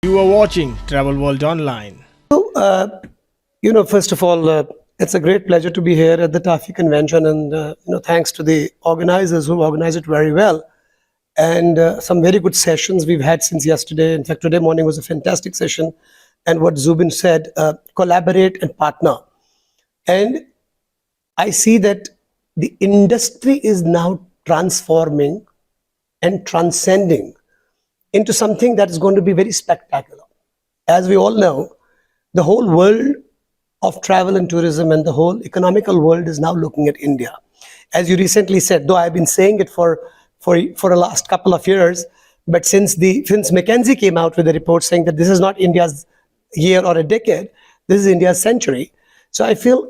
You are watching Travel World Online. So, first of all, it's a great pleasure to be here at the TAFI Convention, and thanks to the organizers who organize it very well, and some very good sessions we've had since yesterday. In fact, today morning was a fantastic session, and what Zubin said, collaborate and partner. And I see that the industry is now transforming and transcending into something that is going to be very spectacular. As we all know, the whole world of travel and tourism and the whole economical world is now looking at India. As you recently said, though I've been saying it for the last couple of years, but since McKinsey came out with a report saying that this is not India's year or a decade, this is India's century. So I feel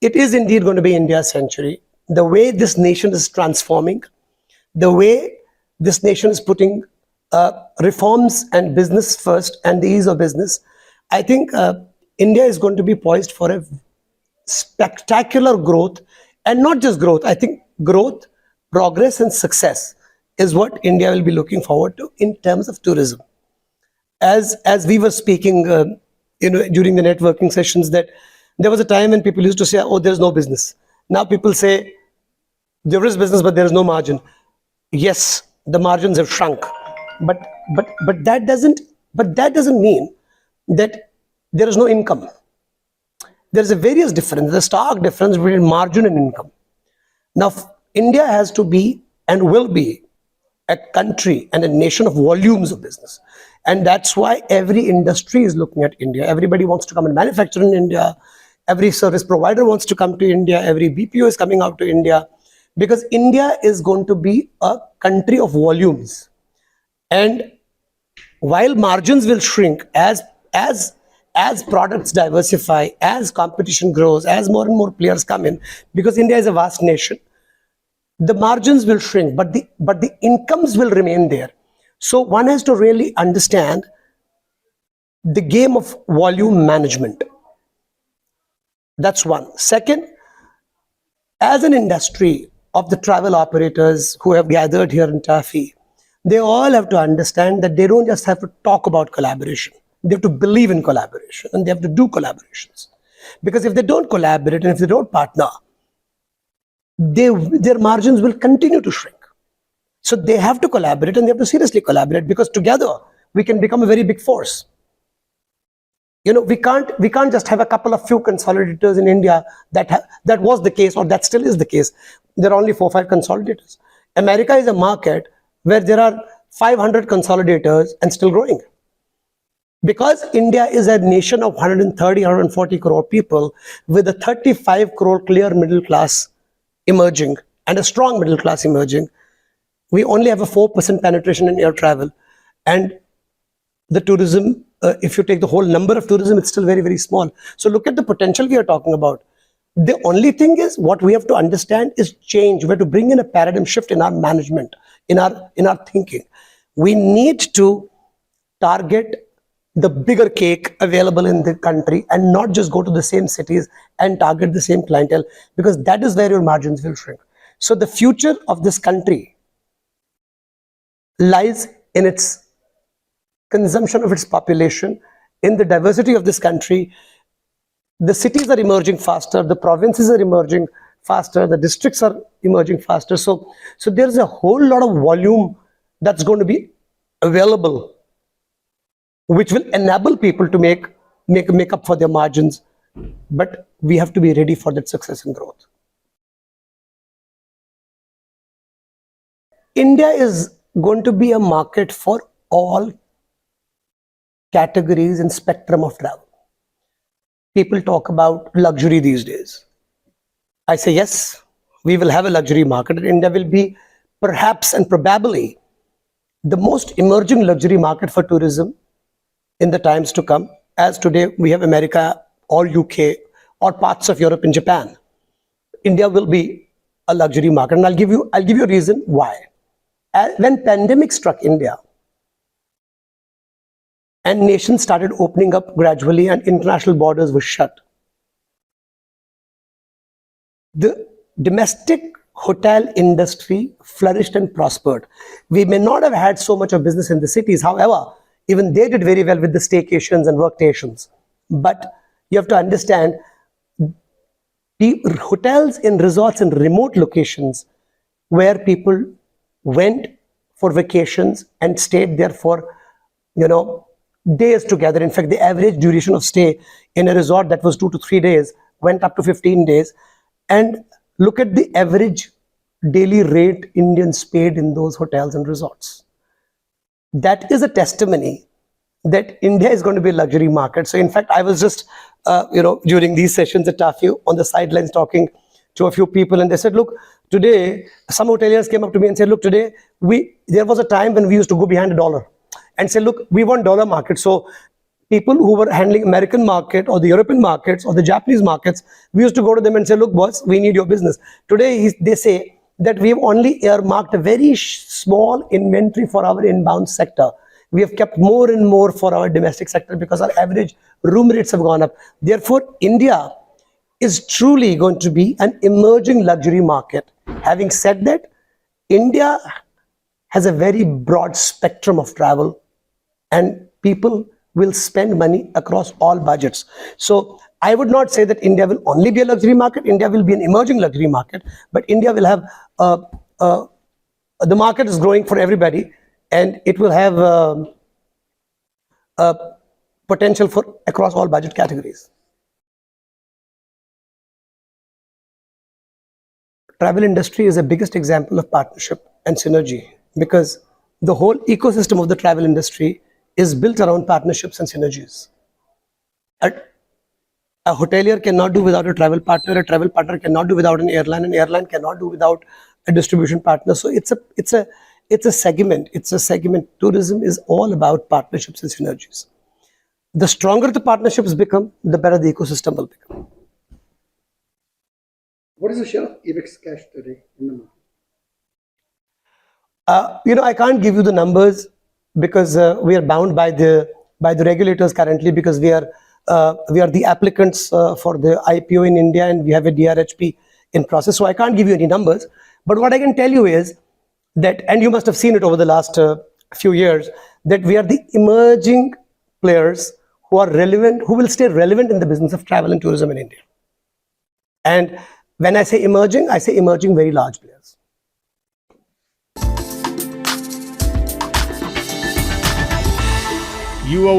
it is indeed going to be India's century. The way this nation is transforming, the way this nation is putting reforms and business first and the ease of business, I think India is going to be poised for a spectacular growth, and not just growth. I think growth, progress, and success is what India will be looking forward to in terms of tourism. As we were speaking, during the networking sessions, that there was a time when people used to say, "Oh, there's no business." Now people say there is business, but there is no margin. Yes, the margins have shrunk, but that doesn't mean that there is no income. There is a various difference, the stark difference between margin and income. Now, India has to be and will be a country and a nation of volumes of business. And that's why every industry is looking at India. Everybody wants to come and manufacture in India. Every service provider wants to come to India. Every BPO is coming out to India, because India is going to be a country of volumes. And while margins will shrink as products diversify, as competition grows, as more and more players come in, because India is a vast nation, the margins will shrink, but the incomes will remain there. So one has to really understand the game of volume management. That's one. Second, as an industry of the travel operators who have gathered here in TAFI, they all have to understand that they don't just have to talk about collaboration. They have to believe in collaboration, and they have to do collaborations. Because if they don't collaborate and if they don't partner, their margins will continue to shrink. So they have to collaborate, and they have to seriously collaborate, because together we can become a very big force. We can't just have a couple of few consolidators in India. That was the case, or that still is the case. There are only 4 or 5 consolidators. America is a market where there are 500 consolidators and still growing. Because India is a nation of 130, 140 crore people with a 35 crore clear middle class emerging and a strong middle class emerging, we only have a 4% penetration in air travel. And the tourism, if you take the whole number of tourism, it's still very, very small. So look at the potential we are talking about. The only thing is, what we have to understand is change. We have to bring in a paradigm shift in our management, in our thinking. We need to target the bigger cake available in the country and not just go to the same cities and target the same clientele, because that is where your margins will shrink. So the future of this country lies in its consumption of its population, in the diversity of this country. The cities are emerging faster, the provinces are emerging faster, the districts are emerging faster. So there's a whole lot of volume that's going to be available, which will enable people to make up for their margins. But we have to be ready for that success and growth. India is going to be a market for all categories and spectrum of travel. People talk about luxury these days. I say, yes, we will have a luxury market, and India will be perhaps and probably the most emerging luxury market for tourism in the times to come. As today we have America or UK or parts of Europe and Japan, India will be a luxury market. And I'll give you a reason why. When pandemic struck India and nations started opening up gradually and international borders were shut, the domestic hotel industry flourished and prospered. We may not have had so much of business in the cities. However, Even they did very well with the staycations and workstations. But you have to understand, the hotels and resorts in remote locations where people went for vacations and stayed there for, days together. In fact, the average duration of stay in a resort that was 2 to 3 days went up to 15 days. And look at the average daily rate Indians paid in those hotels and resorts. That is a testimony that India is going to be a luxury market. So in fact, I was just, during these sessions at TAFI on the sidelines talking to a few people, and they said, look, today, some hoteliers came up to me and said, look, today, there was a time when we used to go behind $1 and say, look, we want dollar market. So people who were handling American market or the European markets or the Japanese markets, we used to go to them and say, look, boss, we need your business. Today, they say that we have only earmarked a very small inventory for our inbound sector. We have kept more and more for our domestic sector because our average room rates have gone up. Therefore, India is truly going to be an emerging luxury market. Having said that, India has a very broad spectrum of travel, and people will spend money across all budgets. So I would not say that India will only be a luxury market. India will be an emerging luxury market, but India will have, the market is growing for everybody, and it will have potential for across all budget categories. Travel industry is the biggest example of partnership and synergy, because the whole ecosystem of the travel industry is built around partnerships and synergies. A hotelier cannot do without a travel partner cannot do without an airline cannot do without a distribution partner. So it's a segment. Tourism is all about partnerships and synergies. The stronger the partnerships become, the better the ecosystem will become. What is the share of Ebix Cash today in the I market? can't give you the numbers because we are bound by the regulators currently, because we are the applicants for the IPO in India, and we have a DRHP in process. So I can't give you any numbers. But what I can tell you is that, and you must have seen it over the last few years, that we are the emerging players who are relevant, who will stay relevant in the business of travel and tourism in India. And when I say emerging very large players. You are